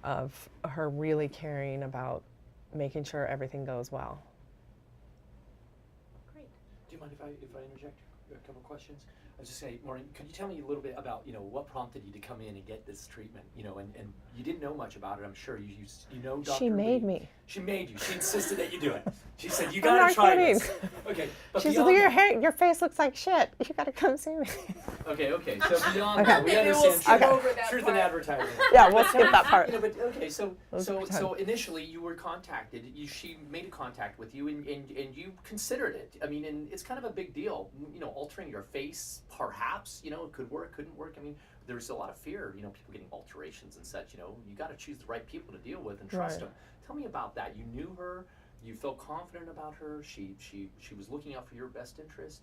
of her really caring about making sure everything goes well. Great. Do you mind if I interject a couple questions? I was just saying, Maureen, could you tell me a little bit about, what prompted you to come in and get this treatment? And you didn't know much about it, I'm sure. You know Dr. She made Lee. me. She made you. She insisted that you do it. She said, you I'm gotta not try kidding. this. Okay, but She said, beyond your that- hair, your face looks like shit. You gotta come see me. Okay, so beyond Okay. that, we Maybe we'll understand skip truth, over that truth part. in advertising. Yeah, we'll skip that part. But okay, so Let's so pretend. so initially you were contacted. She made a contact with you, and you considered it. I mean, and it's kind of a big deal. Altering your face, perhaps. It could work, couldn't work. I mean, there's a lot of fear. People getting alterations and such. You got to choose the right people to deal with and trust Right. them. Tell me about that. You knew her. You felt confident about her. She was looking out for your best interest.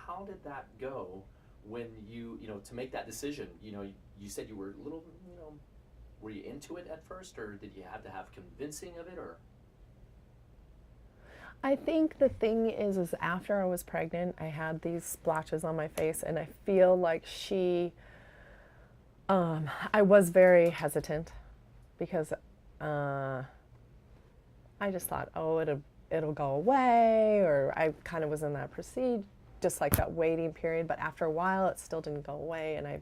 How did that go? When you to make that decision, you said you were a little, were you into it at first, or did you have to have convincing of it, or? I think the thing is after I was pregnant, I had these splotches on my face, and I feel like I was very hesitant because I just thought, oh, it'll go away, or I kind of was in that just like that waiting period. But after a while, it still didn't go away, and I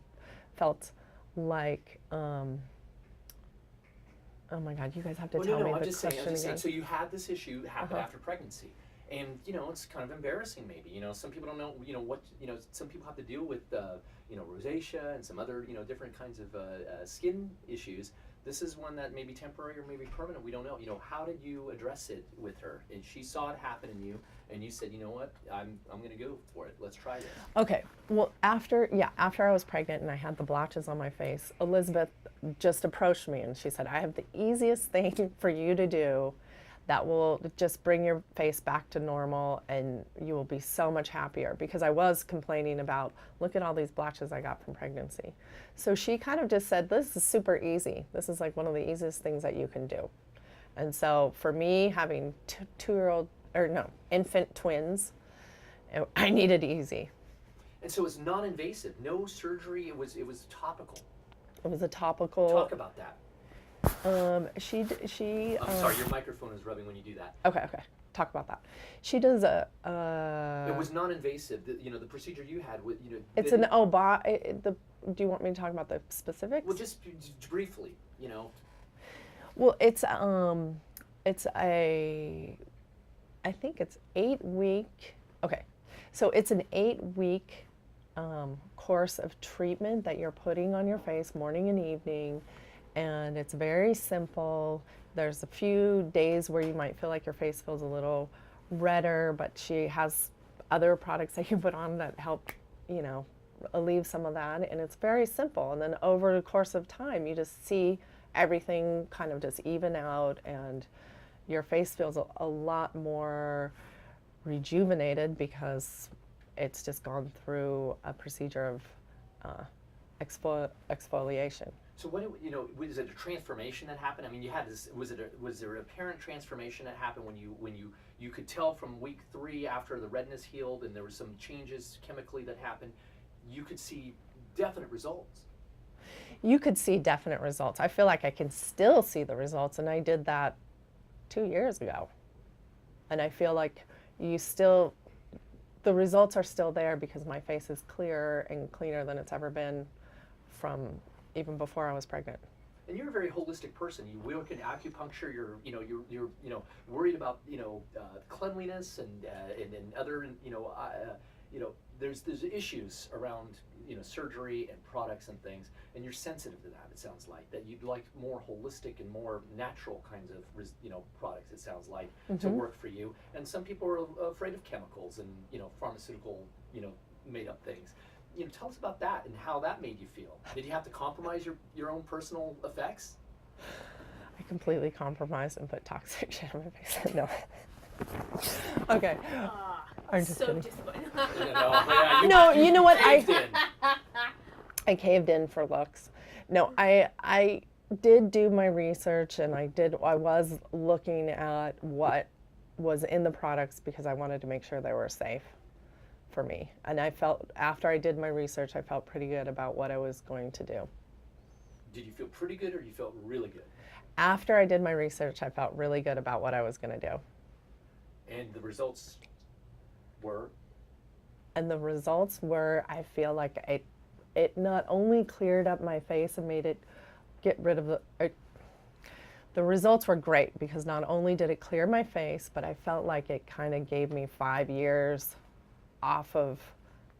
felt like, oh my God, you guys have to tell me I'm the just question saying. again. So you had this issue happen Uh-huh. after pregnancy, and it's kind of embarrassing. Maybe some people don't know. What some people have to deal with. Rosacea and some other different kinds of skin issues. This is one that may be temporary or maybe permanent. We don't know. How did you address it with her? And she saw it happen in you, and you said, you know what, I'm going to go for it. Let's try this. Okay, well, after I was pregnant and I had the blotches on my face, Elizabeth just approached me and she said, I have the easiest thing for you to do that will just bring your face back to normal, and you will be so much happier, because I was complaining about, look at all these blotches I got from pregnancy. So she kind of just said, this is super easy. This is like one of the easiest things that you can do. And so for me, having infant twins, I needed easy. And so it's non-invasive, no surgery. It was topical. It was a topical. Talk about that. She. I'm sorry, your microphone is rubbing when you do that. Okay. Talk about that. She does a. It was non-invasive. The procedure you had with It's did an do you want me to talk about the specifics? Well, just briefly, Well, it's I think it's 8-week. Okay, so it's an 8-week course of treatment that you're putting on your face morning and evening, and it's very simple. There's a few days where you might feel like your face feels a little redder, but she has other products that you put on that help, alleviate some of that, and it's very simple. And then over the course of time, you just see everything kind of just even out, and your face feels a lot more rejuvenated because it's just gone through a procedure of exfoliation. So was it a transformation that happened? I mean, you had this. Was there an apparent transformation that happened when you could tell from week 3 after the redness healed and there were some changes chemically that happened? You could see definite results. You could see definite results. I feel like I can still see the results, and I did that 2 years ago. And I feel like the results are still there because my face is clearer and cleaner than it's ever been from even before I was pregnant. And you're a very holistic person. You work in acupuncture. You're worried about cleanliness and other there's issues around surgery and products and things, and you're sensitive to that. It sounds like that you'd like more holistic and more natural kinds of products. It sounds like to work for you. And some people are afraid of chemicals and pharmaceutical made up things. Tell us about that and how that made you feel. Did you have to compromise your own personal effects? I completely compromised and put toxic shit on my face. No. Okay. I'm just So kidding. disappointed. No, you know what? Caved in. I caved in for looks. No, I did do my research, and I was looking at what was in the products because I wanted to make sure they were safe for me. And I felt, after I did my research, I felt pretty good about what I was going to do. did you feel pretty good or you felt really good? After I did my research, I felt really good about what I was going to do. And the results were? And the results were, I feel like it not only cleared up my face and made it get rid of the results were great because not only did it clear my face, but I felt like it kind of gave me 5 years off of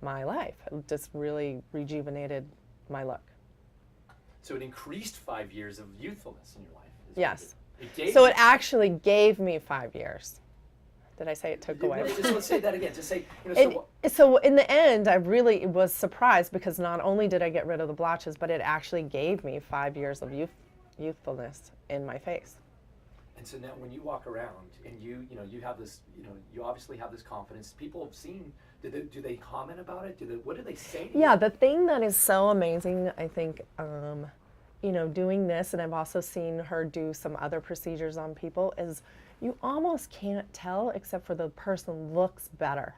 my life. It just really rejuvenated my look. So it increased 5 years of youthfulness in your life. Yes. So it actually gave me 5 years. Did I say it took away? Just let's say that again. Just say, so in the end, I really was surprised because not only did I get rid of the blotches, but it actually gave me 5 years of youthfulness in my face. And so now when you walk around and you have this, you obviously have this confidence. People have seen, do they comment about it? What do they say to you? Yeah, the thing that is so amazing, I think, doing this, and I've also seen her do some other procedures on people, is you almost can't tell except for the person looks better.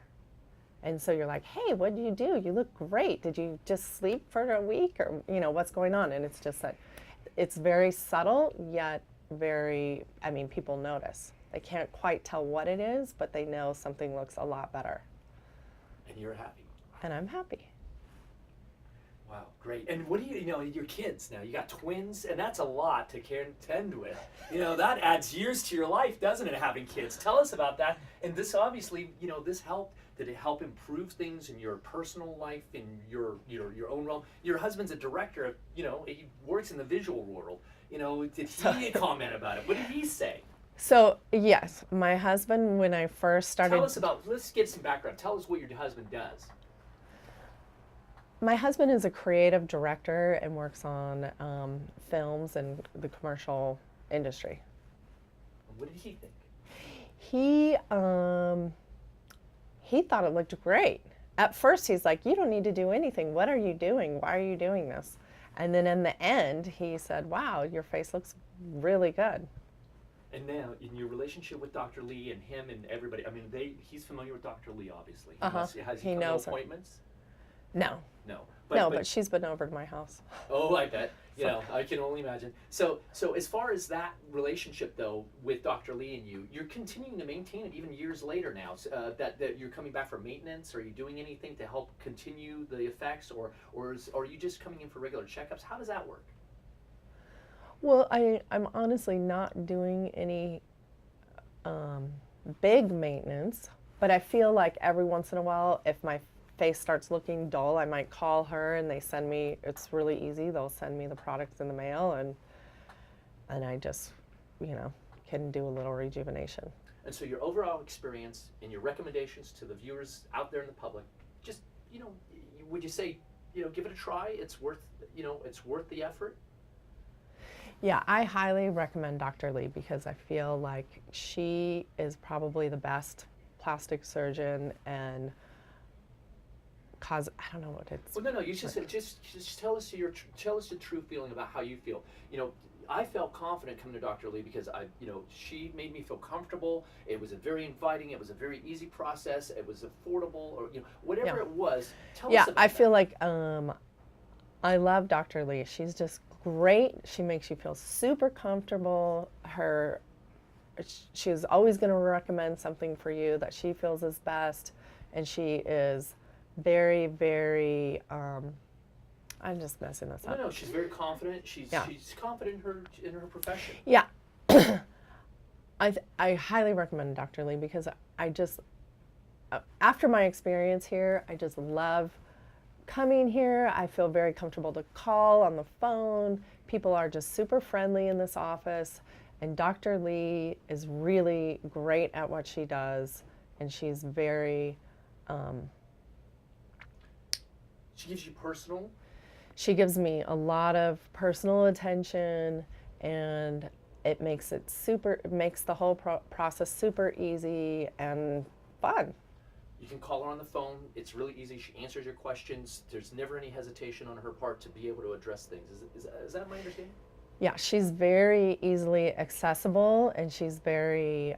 And so you're like, hey, what did you do? You look great. Did you just sleep for a week? Or, what's going on? And it's just that it's very subtle, yet very, people notice. They can't quite tell what it is, but they know something looks a lot better. And you're happy. And I'm happy. Wow, great. And what do your kids now? You got twins, and that's a lot to contend with. That adds years to your life, doesn't it, having kids? Tell us about that. And this obviously, this helped. Did it help improve things in your personal life, in your own realm? Your husband's a director, he works in the visual world. Did he comment about it? What did he say? So, yes, my husband, when I first started... Let's get some background. Tell us what your husband does. My husband is a creative director and works on films and the commercial industry. What did he think? He thought it looked great. At first, he's like, you don't need to do anything. What are you doing? Why are you doing this? And then in the end, he said, wow, your face looks really good. And now, in your relationship with Dr. Lee and him and everybody, he's familiar with Dr. Lee, obviously. Has he come to appointments? No. No. But she's been over to my house. Oh, I bet. I can only imagine. So as far as that relationship, though, with Dr. Lee and you're continuing to maintain it even years later now, that you're coming back for maintenance? Are you doing anything to help continue the effects, or are you just coming in for regular checkups? How does that work? Well, I'm honestly not doing any big maintenance, but I feel like every once in a while, if my face starts looking dull, I might call her and they send me, it's really easy, they'll send me the products in the mail and I just, can do a little rejuvenation. And so your overall experience and your recommendations to the viewers out there in the public, just, would you say, give it a try? It's worth the effort? Yeah, I highly recommend Dr. Lee because I feel like she is probably the best plastic surgeon and I don't know what it's. Well, no, you just tell us the true feeling about how you feel. I felt confident coming to Dr. Lee because she made me feel comfortable. It was a very inviting. It was a very easy process. It was affordable, or whatever it was. Tell us about I feel like I love Dr. Lee. She's just great. She makes you feel super comfortable. She's always going to recommend something for you that she feels is best, and she is very, very. I'm just messing this up. No, she's very confident. She's confident in her profession. Yeah, I highly recommend Dr. Lee because I just after my experience here, I just love coming here. I feel very comfortable to call on the phone. People are just super friendly in this office, and Dr. Lee is really great at what she does, and she's very. She gives you personal? She gives me a lot of personal attention, and it makes the whole process super easy and fun. You can call her on the phone. It's really easy. She answers your questions. There's never any hesitation on her part to be able to address things. Is that my understanding? Yeah, she's very easily accessible, and she's very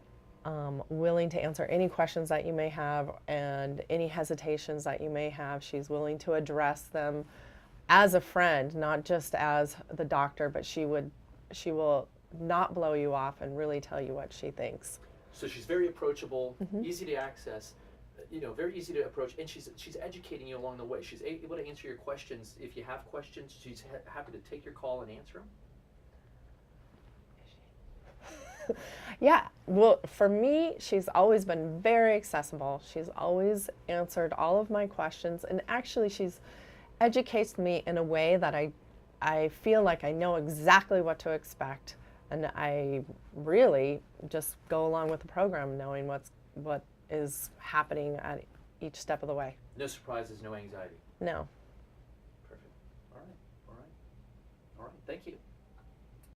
willing to answer any questions that you may have and any hesitations that you may have. She's willing to address them as a friend, not just as the doctor, but she will not blow you off and really tell you what she thinks. So she's very approachable, easy to access, very easy to approach, and she's educating you along the way. She's able to answer your questions. If you have questions, she's happy to take your call and answer them. Yeah, well, for me, she's always been very accessible. She's always answered all of my questions, and actually she's educates me in a way that I feel like I know exactly what to expect, and I really just go along with the program knowing what is happening at each step of the way. No surprises, no anxiety. No.